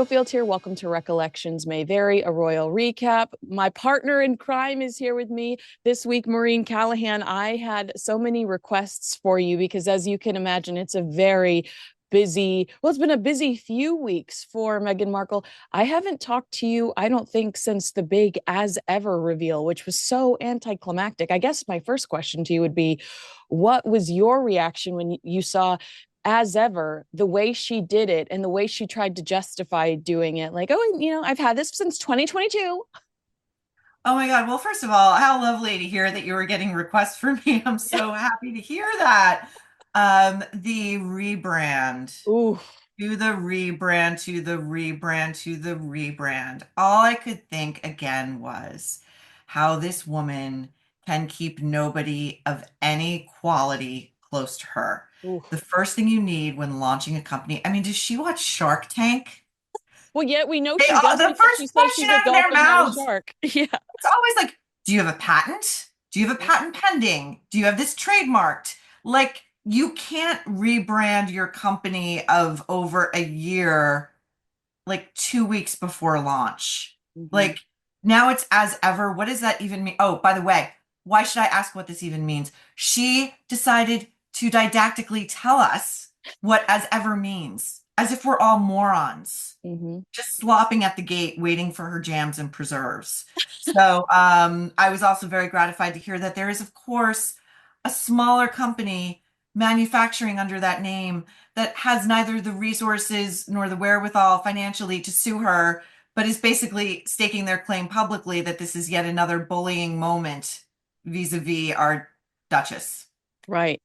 Schofield here. Welcome to Recollections May Vary, a royal recap. My partner in crime is here with me this week, Maureen Callahan. I had so many requests for you because, as you can imagine, it's a very busy, well, it's been a busy few weeks for Meghan Markle. I haven't talked to you, I don't think, since the big as ever reveal, which was so anticlimactic. I guess my first question to you would be, what was your reaction when you saw as ever, the way she did it and the way she tried to justify doing it? Like, oh, I've had this since 2022. Oh my God. Well, first of all, how lovely to hear that you were getting requests for me. I'm so happy to hear that. The rebrand, Ooh, to the rebrand, to the rebrand, to the rebrand. All I could think again was how this woman can keep nobody of any quality close to her. ooh. The first thing you need when launching a company, I mean, does she watch Shark Tank? Well, yeah, we know she does The because she first says question she's a out of their dolphin, not a mouths, shark. Yeah. it's always like, do you have a patent? Do you have a patent pending? Do you have this trademarked? Like, you can't rebrand your company of over a year, like 2 weeks before launch. Mhm. Like, now it's as ever. What does that even mean? Oh, by the way, why should I ask what this even means? She decided to didactically tell us what as ever means, as if we're all morons Mhm. just slopping at the gate, waiting for her jams and preserves. So I was also very gratified to hear that there is, of course, a smaller company manufacturing under that name that has neither the resources nor the wherewithal financially to sue her, but is basically staking their claim publicly that this is yet another bullying moment vis-a-vis our Duchess. Right.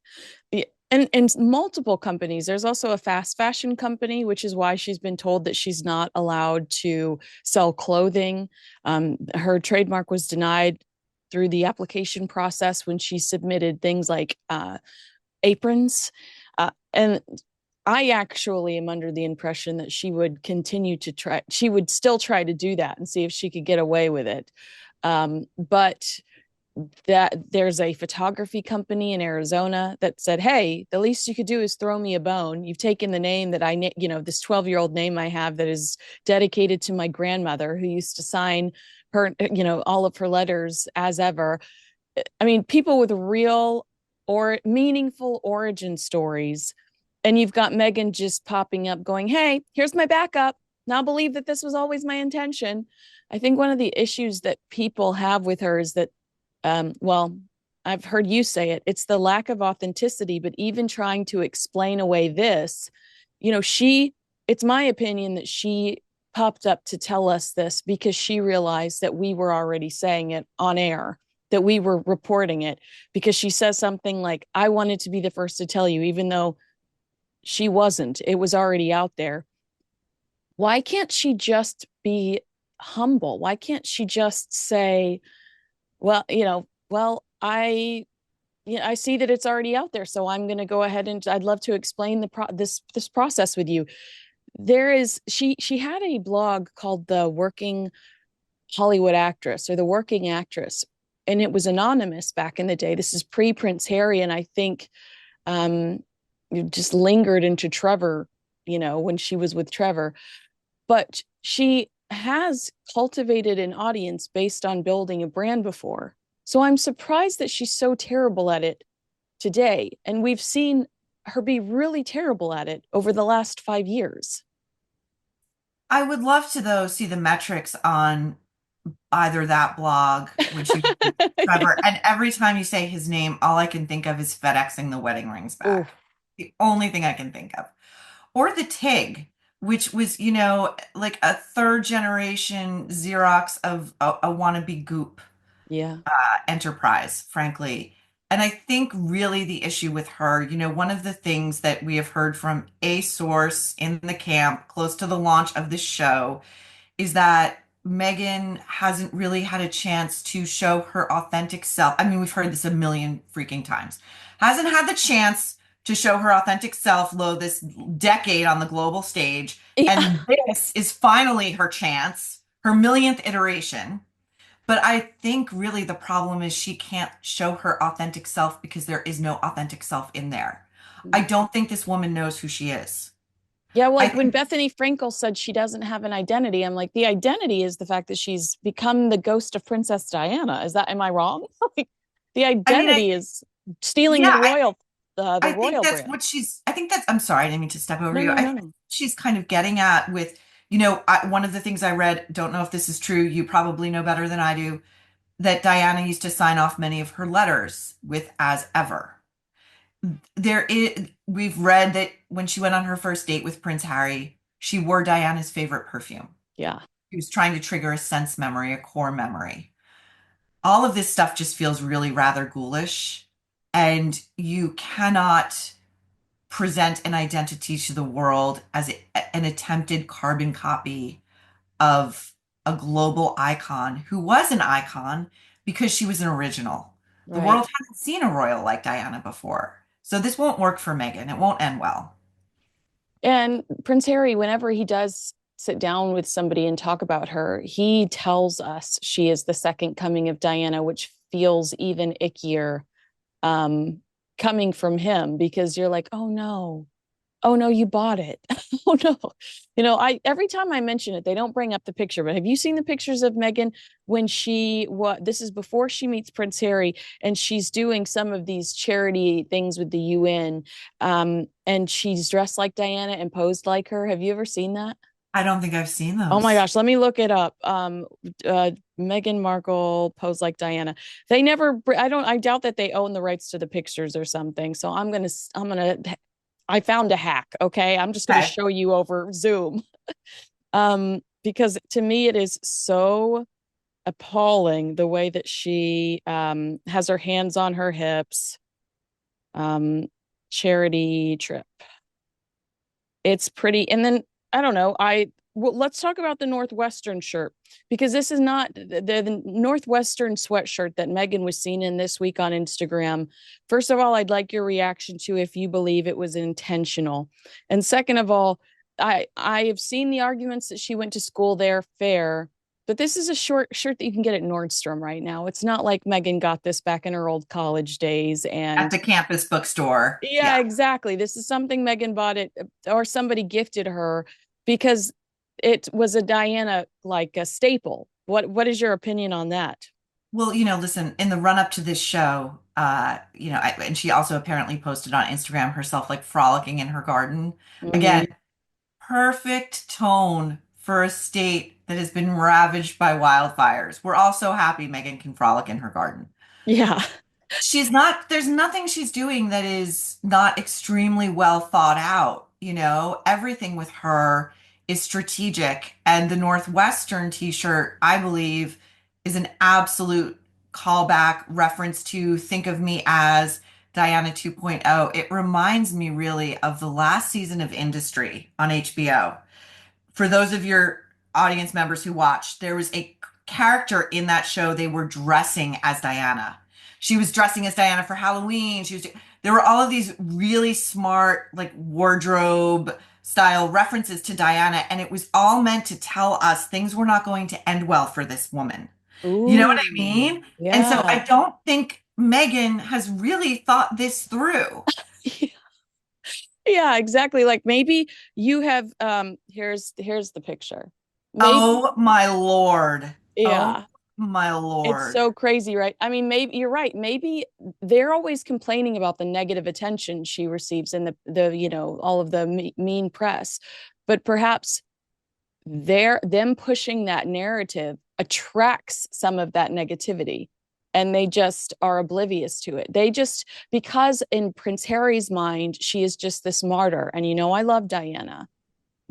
Yeah. And multiple companies. There's also a fast fashion company, which is why she's been told that she's not allowed to sell clothing. Her trademark was denied through the application process when she submitted things like aprons. And I actually am under the impression that she would continue to try, she would still try to do that and see if she could get away with it. But that there's a photography company in Arizona that said, "Hey, the least you could do is throw me a bone. You've taken the name that this 12-year-old name I have that is dedicated to my grandmother who used to sign her, all of her letters as ever." I mean, people with real or meaningful origin stories, and you've got Meghan just popping up going, "Hey, here's my backup. Now believe that this was always my intention." I think one of the issues that people have with her is that well, I've heard you say it, it's the lack of authenticity, but even trying to explain away this, it's my opinion that she popped up to tell us this because she realized that we were already saying it on air, that we were reporting it, because she says something like, "I wanted to be the first to tell you," even though she wasn't, it was already out there. Why can't she just be humble? Why can't she just say, well, I see that it's already out there, so I'm going to go ahead and I'd love to explain this process with you. There is she had a blog called The Working Hollywood Actress or The Working Actress, and it was anonymous back in the day. This is pre Prince Harry, and I think um just lingered into Trevor, when she was with Trevor. But she has cultivated an audience based on building a brand before. So I'm surprised that she's so terrible at it today. And we've seen her be really terrible at it over the last 5 years. I would love to, though, see the metrics on either that blog, which you Trevor, and every time you say his name, all I can think of is FedExing the wedding rings Oh, back. The only thing I can think of. Or the TIG, which was, like a third generation Xerox of a wannabe Goop yeah. enterprise, frankly. And I think really the issue with her, one of the things that we have heard from a source in the camp close to the launch of this show is that Meghan hasn't really had a chance to show her authentic self. I mean, we've heard this a million freaking times. Hasn't had the chance to show her authentic self, lo, this decade on the global stage. Yeah. And this is finally her chance, her millionth iteration. But I think really the problem is she can't show her authentic self because there is no authentic self in there. I don't think this woman knows who she is. Yeah, I like when think, Bethany Frankel said she doesn't have an identity, I'm like, the identity is the fact that she's become the ghost of Princess Diana. Am I wrong? Like, the I mean, identity is stealing yeah, the I think royal that's brand. what I think that's, I'm sorry, I didn't mean to step over No, you. no, I no, think no. she's kind of getting at with, one of the things I read, don't know if this is true, you probably know better than I do, that Diana used to sign off many of her letters with as ever. We've read that when she went on her first date with Prince Harry, she wore Diana's favorite perfume. Yeah, She was trying to trigger a sense memory, a core memory. All of this stuff just feels really rather ghoulish, and you cannot present an identity to the world as an attempted carbon copy of a global icon who was an icon because she was an original. The right. world hasn't seen a royal like Diana before. So this won't work for Meghan. It won't end well. And Prince Harry, whenever he does sit down with somebody and talk about her, he tells us she is the second coming of Diana, which feels even ickier um, coming from him because you're like, oh no, you bought it. Oh no. I every time I mention it, they don't bring up the picture, but have you seen the pictures of Meghan when this is before she meets Prince Harry and she's doing some of these charity things with the UN, and she's dressed like Diana and posed like her. Have you ever seen that? I don't think I've seen Oh my those. gosh, let me look it up. Meghan Markle posed like Diana. They never, I doubt that they own the rights to the pictures or something. So I found a hack. Okay. I'm just going to Okay. show you over Zoom. Because to me, it is so appalling the way that she has her hands on her hips. Um, charity trip. It's pretty. And then I don't know. Let's talk about the Northwestern shirt because this is not the Northwestern sweatshirt that Meghan was seen in this week on Instagram. First of all, I'd like your reaction to if you believe it was intentional. And second of all, I have seen the arguments that she went to school there, fair, but this is a short shirt that you can get at Nordstrom right now. It's not like Meghan got this back in her old college days At and the campus bookstore. yeah, Yeah. exactly. This is something Meghan bought it or somebody gifted her because it was a Diana like a staple. What is your opinion on that? Well, listen, in the run up to this show, and she also apparently posted on Instagram herself like frolicking in her garden. Mm-hmm. Again, perfect tone for a state that has been ravaged by wildfires. We're all so happy Meghan can frolic in her garden. Yeah. There's nothing she's doing that is not extremely well thought out. Everything with her is strategic. And the Northwestern t-shirt, I believe, is an absolute callback reference to Think of Me as Diana 2.0. It reminds me really of the last season of Industry on HBO. For those of your audience members who watched, there was a character in that show. They were dressing as Diana. She was dressing as Diana for Halloween. There were all of these really smart, like wardrobe style references to Diana, and it was all meant to tell us things were not going to end well for this woman. You know what I Ooh, mean? And so yeah. I don't think Meghan has really thought this through. Yeah, exactly. Like maybe you have here's the picture. Maybe Oh my Lord. Oh yeah. my It's Lord. so crazy, right? I mean, maybe you're right. Maybe they're always complaining about the negative attention she receives and the all of the mean press, but perhaps them pushing that narrative attracts some of that negativity, and they just are oblivious to it. They just because in Prince Harry's mind, she is just this martyr, and I love Diana,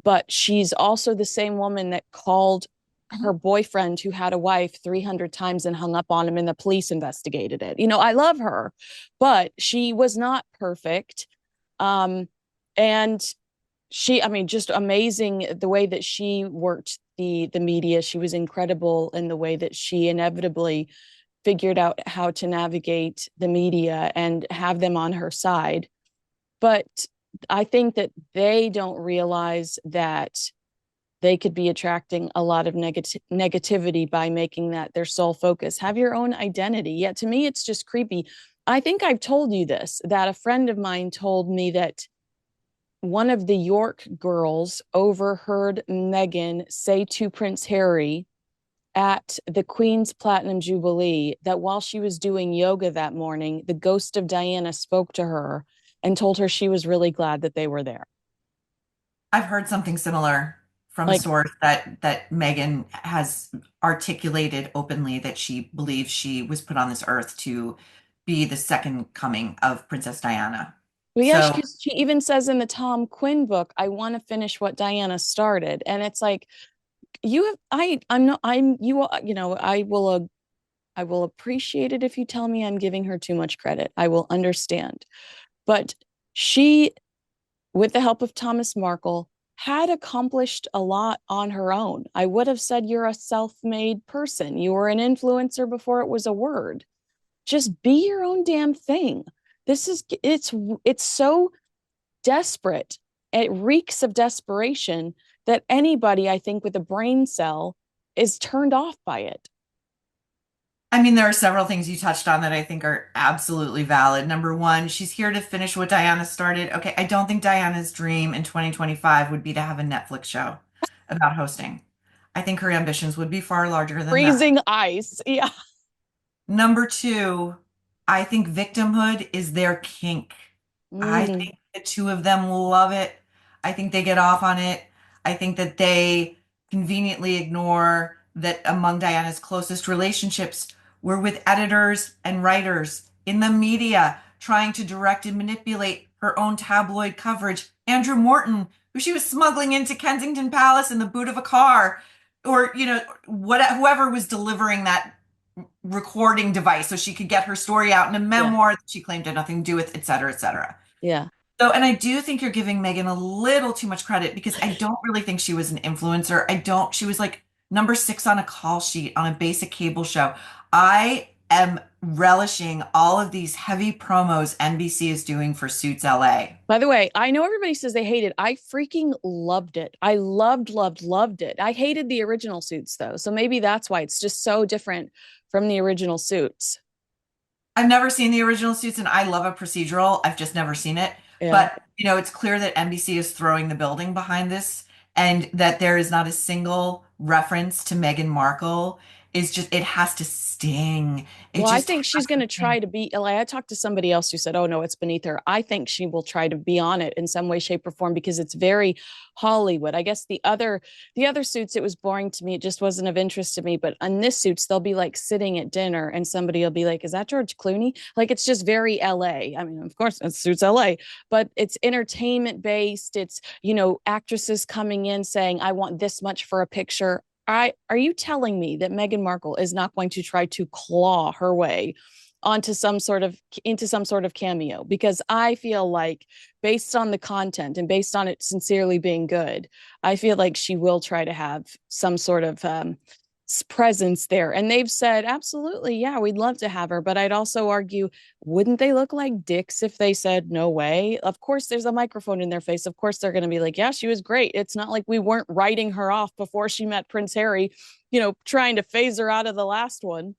but she's also the same woman that called her boyfriend who had a wife 300 times and hung up on him and the police investigated it. I love her, but she was not perfect. And I mean, just amazing the way that she worked the media. She was incredible in the way that she inevitably figured out how to navigate the media and have them on her side. But I think that they don't realize that they could be attracting a lot of negativity by making that their sole focus. Have your own identity. Yet to me, it's just creepy. I think I've told you this, that a friend of mine told me that one of the York girls overheard Meghan say to Prince Harry at the Queen's Platinum Jubilee that while she was doing yoga that morning, the ghost of Diana spoke to her and told her she was really glad that they were there. I've heard something similar from a Like, source that Meghan has articulated openly that she believes she was put on this earth to be the second coming of Princess Diana. well, yeah, So, she even says in the Tom Quinn book, I want to finish what Diana started. And it's like, you have, I'm not, I'm, you know, I will appreciate it if you tell me I'm giving her too much credit. I will understand. But she, with the help of Thomas Markle, had accomplished a lot on her own. I would have said you're a self-made person. You were an influencer before it was a word. Just be your own damn thing. This is it's so desperate. It reeks of desperation that anybody, I think, with a brain cell is turned off by it. I mean, there are several things you touched on that I think are absolutely valid. Number one, she's here to finish what Diana started. Okay, I don't think Diana's dream in 2025 would be to have a Netflix show about hosting. I think her ambitions would be far larger than that. Freezing ice. Yeah. Number two, I think victimhood is their kink. I Mm, think the two of them love it. I think they get off on it. I think that they conveniently ignore that among Diana's closest relationships were with editors and writers in the media trying to direct and manipulate her own tabloid coverage. Andrew Morton, who she was smuggling into Kensington Palace in the boot of a car, or whoever was delivering that recording device so she could get her story out in a yeah. memoir that she claimed had nothing to do with, et cetera, et cetera. Yeah. So, and I do think you're giving Meghan a little too much credit because I don't really think she was an influencer. She was like number six on a call sheet on a basic cable show. I am relishing all of these heavy promos NBC is doing for Suits LA. By the way, I know everybody says they hate it. I freaking loved it. I loved it. I hated the original Suits though. So maybe that's why it's just so different from the original Suits. I've never seen the original Suits and I love a procedural. I've just never seen it. Yeah. But, it's clear that NBC is throwing the building behind this and that there is not a single reference to Meghan Markle. It has to sting. It Well, I just has think she's going to to try sting. to be. Like, I talked to somebody else who said, "Oh no, it's beneath her." I think she will try to be on it in some way, shape, or form because it's very Hollywood. I guess the other Suits, it was boring to me. It just wasn't of interest to me. But on this Suits, they'll be like sitting at dinner, and somebody will be like, "Is that George Clooney?" Like it's just very LA. I mean, of course, it's Suits LA, but it's entertainment based. It's actresses coming in saying, "I want this much for a picture." Are you telling me that Meghan Markle is not going to try to claw her way onto some sort of into some sort of cameo? Because I feel like based on the content and based on it sincerely being good, I feel like she will try to have some sort of presence there. And they've said, absolutely, yeah, we'd love to have her. But I'd also argue, wouldn't they look like dicks if they said no way? Of course, there's a microphone in their face. Of course, they're going to be like, yeah, she was great. It's not like we weren't writing her off before she met Prince Harry, trying to phase her out of the last one.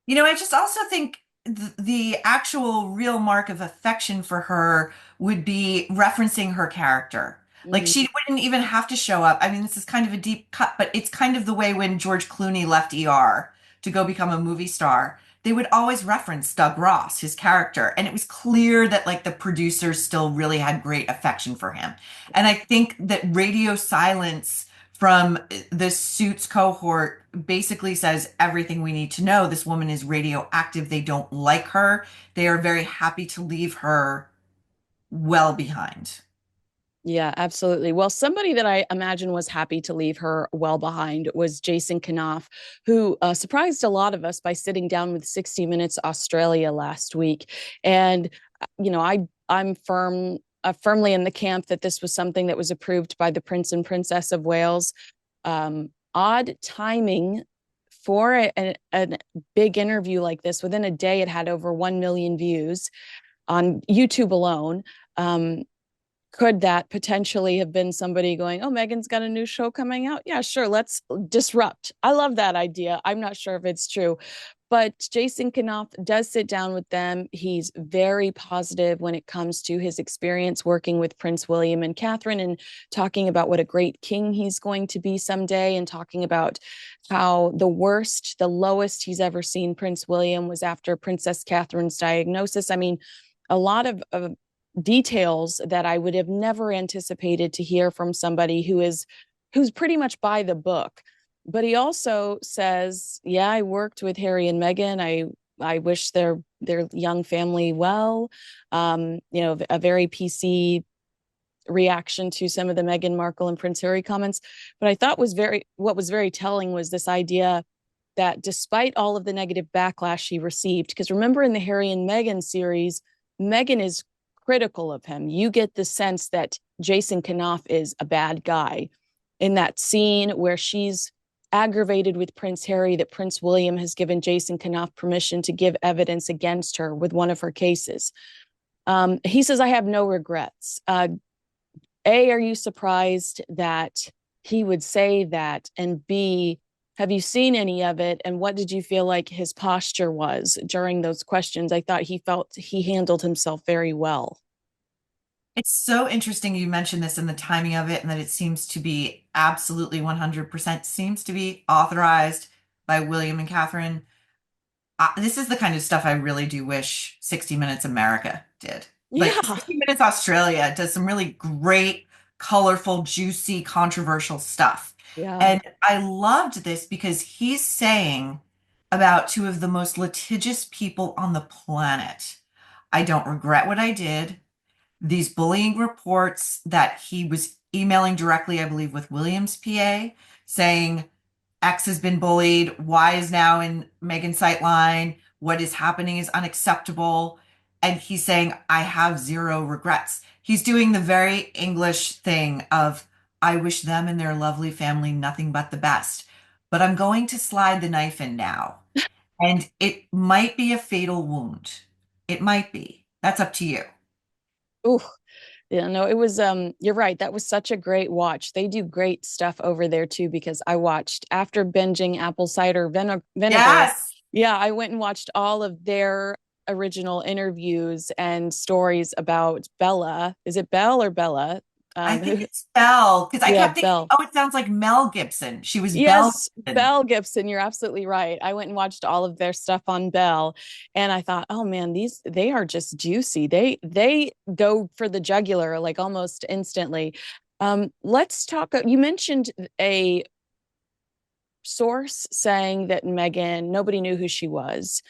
I just also think the actual real mark of affection for her would be referencing her character. Like Mm, she wouldn't even have to show up. I mean, this is kind of a deep cut, but it's kind of the way when George Clooney left ER to go become a movie star. They would always reference Doug Ross, his character, and it was clear that like the producers still really had great affection for him. And I think that radio silence from the Suits cohort basically says everything we need to know. This woman is radioactive. They don't like her. They are very happy to leave her well behind. yeah, absolutely. Well, somebody that I imagine was happy to leave her well behind was Jason Knauf, who surprised a lot of us by sitting down with 60 Minutes Australia last week. And I'm firmly in the camp that this was something that was approved by the Prince and Princess of Wales. Odd timing for a big interview like this. Within a day, it had over 1 million views on YouTube alone. Could that potentially have been somebody going, oh, Meghan's got a new show coming out? Yeah, sure, let's disrupt. I love that idea. I'm not sure if it's true. But Jason Knauf does sit down with them. He's very positive when it comes to his experience working with Prince William and Catherine, and talking about what a great king he's going to be someday, and talking about how the lowest he's ever seen Prince William was after Princess Catherine's diagnosis. I mean, a lot of details that I would have never anticipated to hear from somebody who's pretty much by the book. But he also says, "Yeah, I worked with Harry and Meghan. I wish their young family well." A very PC reaction to some of the Meghan Markle and Prince Harry comments. But I thought what was very telling was this idea that despite all of the negative backlash he received, because remember in the Harry and Meghan series, Meghan is critical of him. You get the sense that Jason Knauf is a bad guy in that scene where she's aggravated with Prince Harry that Prince William has given Jason Knauf permission to give evidence against her with one of her cases. He says, "I have no regrets." A, are you surprised that he would say that? And B, have you seen any of it? And what did you feel like his posture was during those questions? I thought he felt he handled himself very well. It's so interesting you mentioned this and the timing of it, and that it seems to be absolutely 100% seems to be authorized by William and Catherine. This is the kind of stuff I really do wish 60 Minutes America did. Like Yeah. 60 Minutes Australia does some really great, colorful, juicy, controversial stuff. Yeah. And I loved this because he's saying about two of the most litigious people on the planet. I don't regret what I did. These bullying reports that he was emailing directly, I believe, with Williams' PA, saying X has been bullied, Y is now in Meghan's sightline, what is happening is unacceptable. And he's saying, I have zero regrets. He's doing the very English thing of, I wish them and their lovely family nothing but the best. But I'm going to slide the knife in now. And it might be a fatal wound. It might be. That's up to you. Ooh, yeah, no, it was you're right. That was such a great watch. They do great stuff over there too, because I watched after binging apple cider vinegar. Yes. Yeah, I went and watched all of their original interviews and stories about Bella. Is it Belle or Bella? I Um, think it's Belle because I yeah, kept thinking, Belle. oh, it sounds like Mel Gibson. She was Belle Yes, Gibson. Belle Gibson, you're absolutely right. I went and watched all of their stuff on Belle, and I thought, oh man, these they are just juicy. They go for the jugular like almost instantly. Let's talk. You mentioned a source saying that Meghan, nobody knew who she was.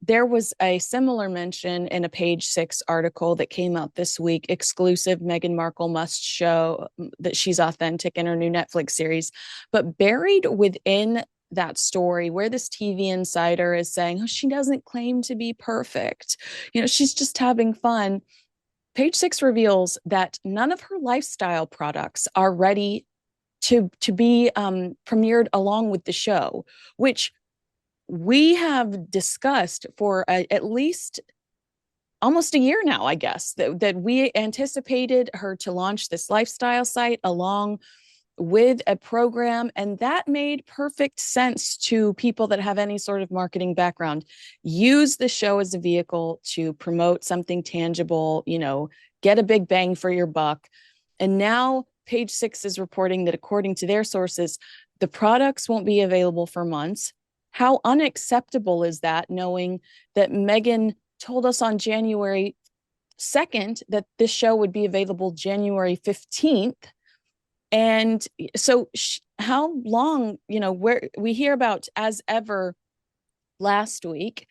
There was a similar mention in a Page Six article that came out this week, exclusive. Meghan Markle must show that she's authentic in her new Netflix series. But buried within that story, where this TV insider is saying, oh, she doesn't claim to be perfect, she's just having fun. Page Six reveals that none of her lifestyle products are ready to be premiered along with the show, which we have discussed for at least almost a year now, I guess, that we anticipated her to launch this lifestyle site along with a program. And that made perfect sense to people that have any sort of marketing background. Use the show as a vehicle to promote something tangible, get a big bang for your buck. And now Page Six is reporting that according to their sources, the products won't be available for months. How unacceptable is that, knowing that Meghan told us on January 2nd that this show would be available January 15th? And so, how long, where we hear about As Ever last week,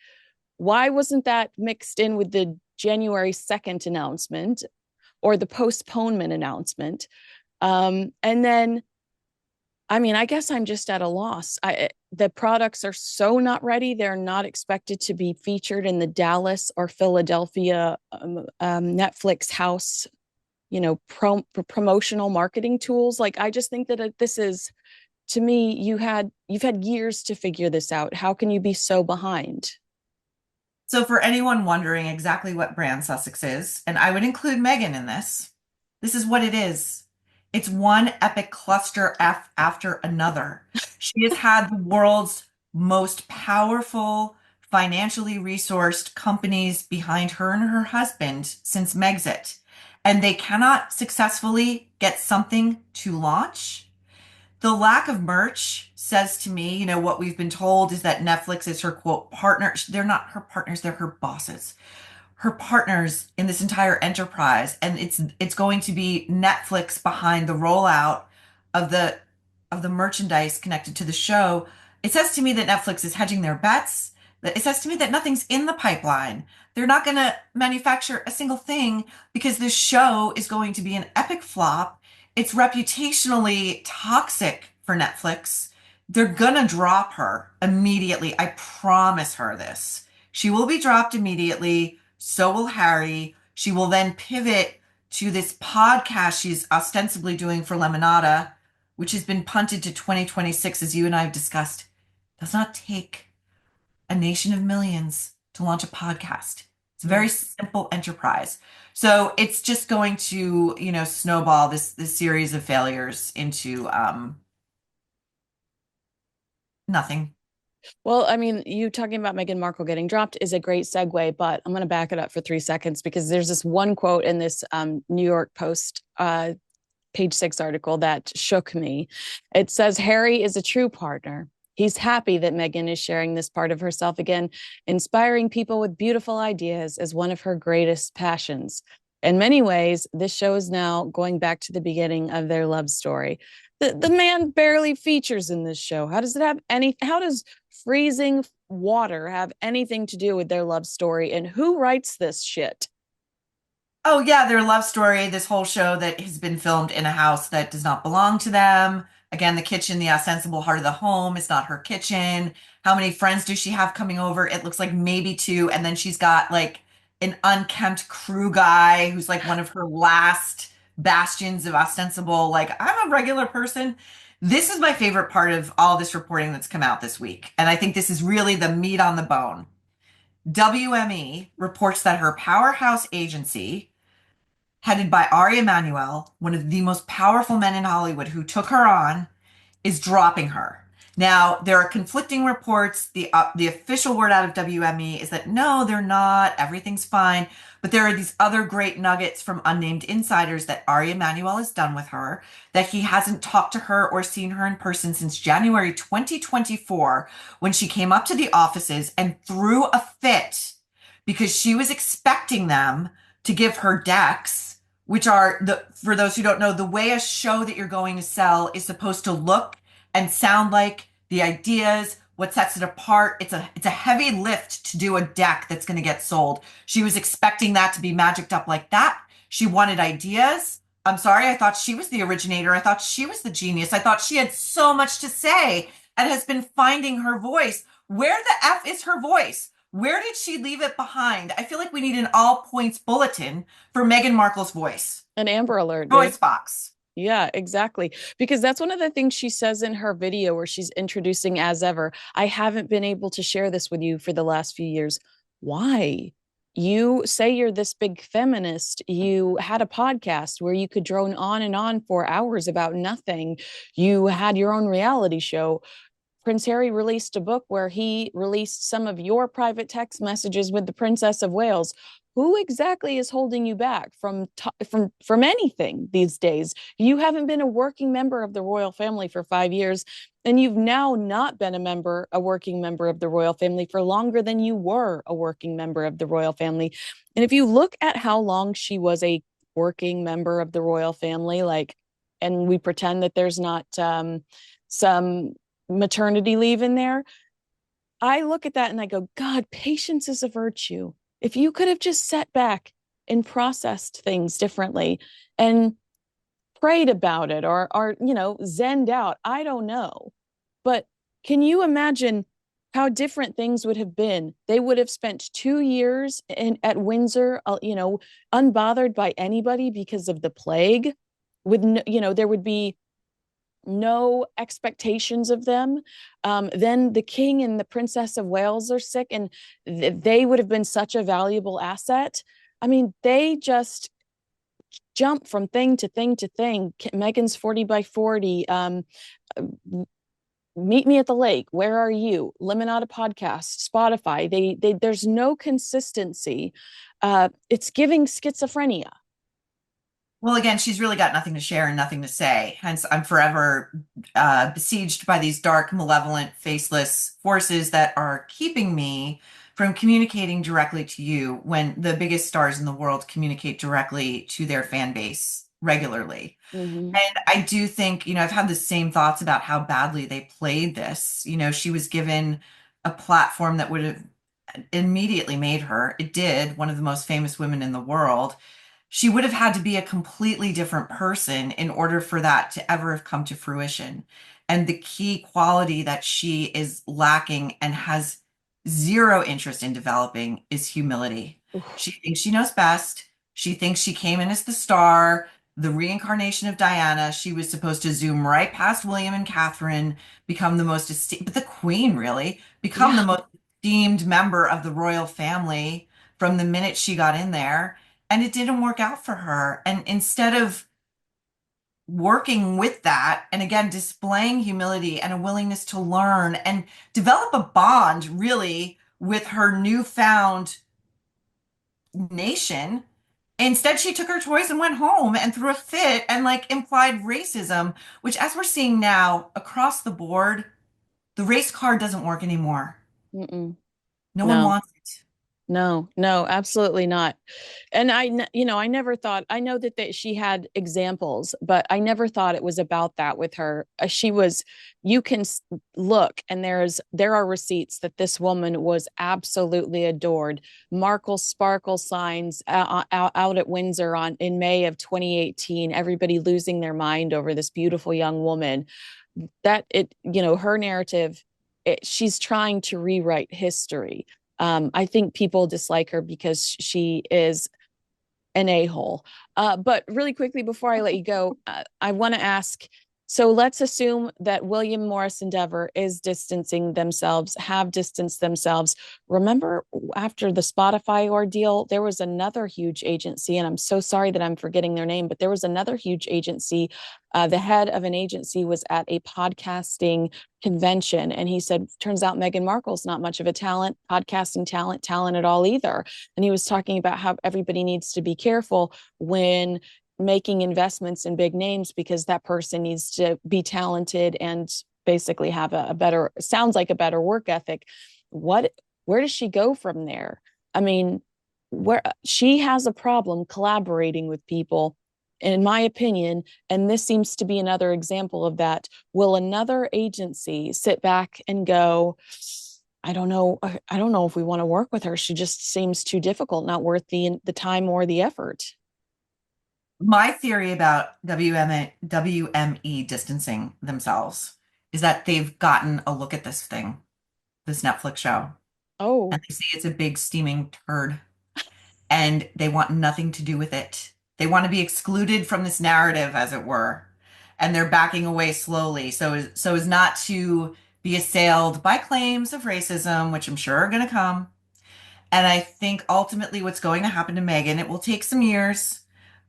why wasn't that mixed in with the January 2nd announcement or the postponement announcement? And then, I mean, I guess I'm just at a loss. The products are so not ready. They're not expected to be featured in the Dallas or Philadelphia Netflix house, promotional marketing tools. Like, I just think that this is, to me, you've had years to figure this out. How can you be so behind? So, for anyone wondering exactly what brand Sussex is, and I would include Meghan in this is what it is. It's one epic cluster F after another. She has had the world's most powerful, financially resourced companies behind her and her husband since Megxit. And they cannot successfully get something to launch. The lack of merch says to me, what we've been told is that Netflix is her quote partner. They're not her partners, they're her bosses, her partners in this entire enterprise, and it's going to be Netflix behind the rollout of the merchandise connected to the show. It says to me that Netflix is hedging their bets. It says to me that nothing's in the pipeline. They're not going to manufacture a single thing because this show is going to be an epic flop. It's reputationally toxic for Netflix. They're gonna drop her immediately. I promise her this. She will be dropped immediately. So will Harry. She will then pivot to this podcast she's ostensibly doing for Lemonada, which has been punted to 2026, as you and I have discussed. Does not take a nation of millions to launch a podcast. It's a very simple enterprise. So it's just going to, snowball this series of failures into nothing. Well, I mean, you talking about Meghan Markle getting dropped is a great segue, but I'm going to back it up for 3 seconds because there's this one quote in this New York Post page 6 article that shook me. It says, Harry is a true partner. He's happy that Meghan is sharing this part of herself again, inspiring people with beautiful ideas as one of her greatest passions. In many ways, this show is now going back to the beginning of their love story. The man barely features in this show. How does how does freezing water have anything to do with their love story? And who writes this shit? Oh yeah, their love story, this whole show that has been filmed in a house that does not belong to them. Again, the kitchen, the ostensible heart of the home, is not her kitchen. How many friends does she have coming over? It looks like maybe two, and then she's got like an unkempt crew guy who's like one of her last bastions of ostensible, like, I'm a regular person. This is my favorite part of all this reporting that's come out this week. And I think this is really the meat on the bone. WME reports that her powerhouse agency, headed by Ari Emanuel, one of the most powerful men in Hollywood who took her on, is dropping her. Now, there are conflicting reports. The official word out of WME is that no, they're not. Everything's fine. But there are these other great nuggets from unnamed insiders that Ari Emanuel has done with her, that he hasn't talked to her or seen her in person since January 2024, when she came up to the offices and threw a fit because she was expecting them to give her decks, which are for those who don't know, the way a show that you're going to sell is supposed to look and sound like, the ideas, what sets it apart. It's a heavy lift to do a deck that's going to get sold. She was expecting that to be magicked up like that. She wanted ideas. I'm sorry, I thought she was the originator. I thought she was the genius. I thought she had so much to say and has been finding her voice. Where the F is her voice? Where did she leave it behind? I feel like we need an all points bulletin for Meghan Markle's voice. An Amber Alert, dude. Voice box. Yeah, exactly. Because that's one of the things she says in her video where she's introducing as ever. I haven't been able to share this with you for the last few years. Why? You say you're this big feminist. You had a podcast where you could drone on and on for hours about nothing. You had your own reality show. Prince Harry released a book where he released some of your private text messages with the Princess of Wales. Who exactly is holding you back from anything these days? You haven't been a working member of the royal family for 5 years, and you've now not been a working member of the royal family for longer than you were a working member of the royal family. And if you look at how long she was a working member of the royal family, and we pretend that there's not some maternity leave in there, I look at that and I go, God, patience is a virtue. If you could have just sat back and processed things differently and prayed about it or zenned out, I don't know. But can you imagine how different things would have been? They would have spent 2 years at Windsor, unbothered by anybody because of the plague. There would be no expectations of them. Then the king and the Princess of Wales are sick, and they would have been such a valuable asset. I mean, they just jump from thing to thing to thing. Meghan's 40 by 40. Meet me at the lake. Where are you? Lemonada podcast, Spotify. They there's no consistency. It's giving schizophrenia. Well, again, she's really got nothing to share and nothing to say. Hence, I'm forever besieged by these dark, malevolent, faceless forces that are keeping me from communicating directly to you when the biggest stars in the world communicate directly to their fan base regularly. Mm-hmm. And I do think, I've had the same thoughts about how badly they played this. She was given a platform that would have immediately made her, it did, one of the most famous women in the world. She would have had to be a completely different person in order for that to ever have come to fruition. And the key quality that she is lacking and has zero interest in developing is humility. She thinks she knows best. She thinks she came in as the star, the reincarnation of Diana. She was supposed to zoom right past William and Catherine, become the most esteemed, but the queen really, become the Yeah. most esteemed member of the royal family from the minute she got in there. And it didn't work out for her. And instead of working with that, and again, displaying humility and a willingness to learn and develop a bond really with her newfound nation, instead she took her toys and went home and threw a fit and like implied racism, which, as we're seeing now across the board, the race card doesn't work anymore. Mm-mm. No one No. wants it. No, no, absolutely not. And I never thought, I know that she had examples, but I never thought it was about that with her. She was, you can look, and there are receipts that this woman was absolutely adored. Markle Sparkle signs out at Windsor in May of 2018, everybody losing their mind over this beautiful young woman. Her narrative, she's trying to rewrite history. I think people dislike her because she is an a-hole. But really quickly before I let you go, I want to ask, so let's assume that William Morris Endeavor is distancing themselves, have distanced themselves. Remember, after the Spotify ordeal, there was another huge agency, and I'm so sorry that I'm forgetting their name, but there was another huge agency. The head of an agency was at a podcasting convention, and he said, turns out Meghan Markle's not much of a podcasting talent at all either. And he was talking about how everybody needs to be careful when making investments in big names, because that person needs to be talented and basically have a better, sounds like a better work ethic. What, where does she go from there? I mean, where she has a problem collaborating with people, in my opinion, and this seems to be another example of that. Will another agency sit back and go, I don't know. I don't know if we want to work with her. She just seems too difficult, not worth the time or the effort. My theory about WME distancing themselves is that they've gotten a look at this thing, this Netflix show, and Oh, they see it's a big steaming turd and they want nothing to do with it. They want to be excluded from this narrative, as it were, and they're backing away slowly so as not to be assailed by claims of racism, which I'm sure are going to come. And I think ultimately what's going to happen to Meghan, it will take some years,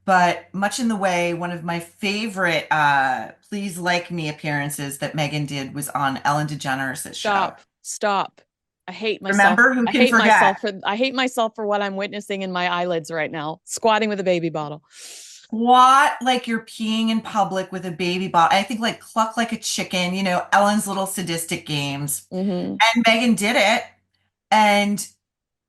but much in the way, one of my favorite Please Like Me appearances that Meghan did was on Ellen DeGeneres' show. stop. I hate myself. Remember, who can forget? I hate myself for what I'm witnessing in my eyelids right now, squatting with a baby bottle. What, like you're peeing in public with a baby bottle. I think like cluck like a chicken, Ellen's little sadistic games. Mm-hmm. And Meghan did it. And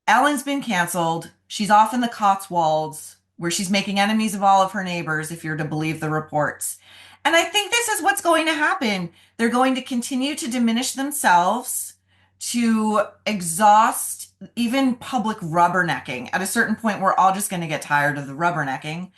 Ellen's been canceled. She's off in the Cotswolds, where she's making enemies of all of her neighbors, if you're to believe the reports. And I think this is what's going to happen. They're going to continue to diminish themselves, to exhaust even public rubbernecking. At a certain point, we're all just going to get tired of the rubbernecking.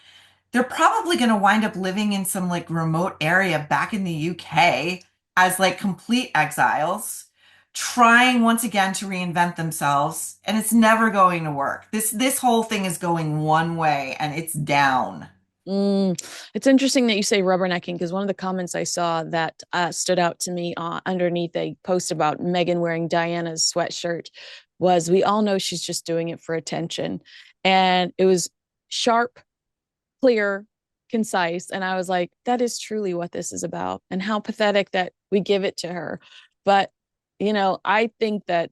They're probably going to wind up living in some like remote area back in the UK as like complete exiles, trying once again to reinvent themselves, and it's never going to work. This whole thing is going one way and it's down. Mm. It's interesting that you say rubbernecking, because one of the comments I saw that stood out to me underneath a post about Meghan wearing Diana's sweatshirt was, we all know she's just doing it for attention. And it was sharp, clear, concise. And I was like, that is truly what this is about, and how pathetic that we give it to her. But, I think that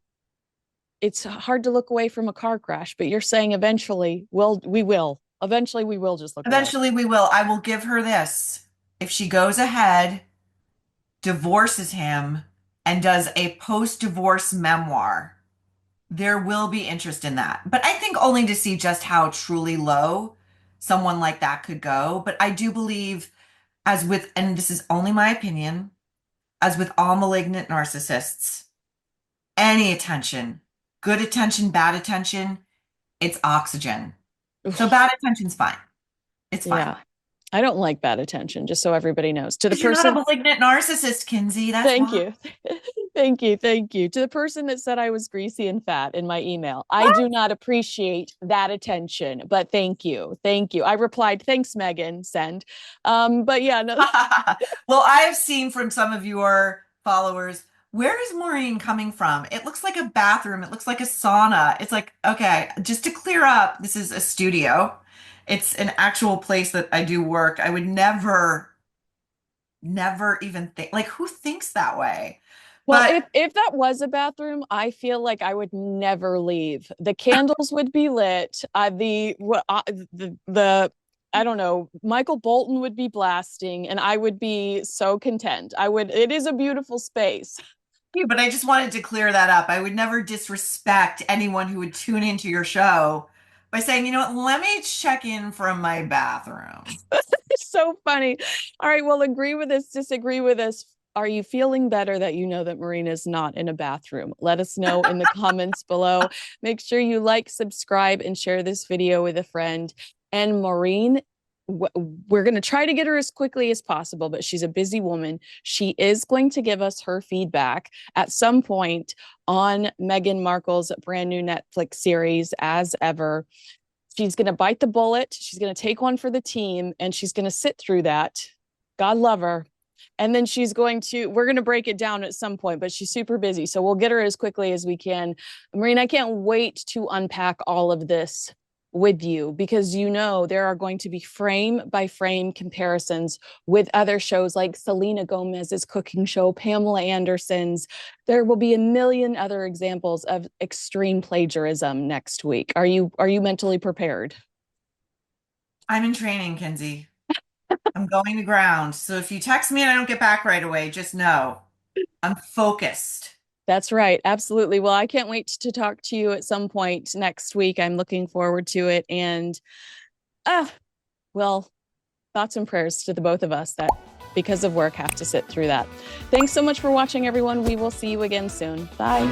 it's hard to look away from a car crash, but you're saying eventually, well, we will. Eventually, we will just look away. Eventually we will. I will give her this. If she goes ahead, divorces him, and does a post-divorce memoir, there will be interest in that. But I think only to see just how truly low someone like that could go. But I do believe, as with, and this is only my opinion, as with all malignant narcissists, any attention, good attention, bad attention, it's oxygen. So bad attention's fine. It's fine. Yeah. I don't like bad attention, just so everybody knows. To the Because you're not a person, malignant narcissist, Kinsey. That's thank why. you. Thank you. Thank you. To the person that said I was greasy and fat in my email, I What? do not appreciate that attention, but thank you. Thank you. I replied, thanks, Megan, send. But yeah, no. Well, I have seen from some of your followers, where is Maureen coming from? It looks like a bathroom. It looks like a sauna. It's like, okay, just to clear up, this is a studio. It's an actual place that I do work. I would never, never even think, like, who thinks that way? Well, But if that was a bathroom, I feel like I would never leave. The candles would be lit. The I don't know, Michael Bolton would be blasting, and I would be so content. I would. It is a beautiful space. yeah, but I just wanted to clear that up. I would never disrespect anyone who would tune into your show by saying, you know what, let me check in from my bathroom. It's so funny. All right, well, agree with us, disagree with us. Are you feeling better that you know that Maureen is not in a bathroom? Let us know in the comments below. Make sure you like, subscribe, and share this video with a friend. And Maureen, we're going to try to get her as quickly as possible, but she's a busy woman. She is going to give us her feedback at some point on Meghan Markle's brand new Netflix series, as ever. She's going to bite the bullet. She's going to take one for the team, and she's going to sit through that. God love her. And then we're going to break it down at some point, but she's super busy. So we'll get her as quickly as we can. Maureen, I can't wait to unpack all of this with you, because there are going to be frame by frame comparisons with other shows like Selena Gomez's cooking show, Pamela Anderson's. There will be a million other examples of extreme plagiarism next week. Are you mentally prepared? I'm in training, Kinsey. I'm going to ground. So if you text me and I don't get back right away, just know I'm focused. That's right. Absolutely. Well, I can't wait to talk to you at some point next week. I'm looking forward to it. And, well, thoughts and prayers to the both of us that, because of work, have to sit through that. Thanks so much for watching, everyone. We will see you again soon. Bye.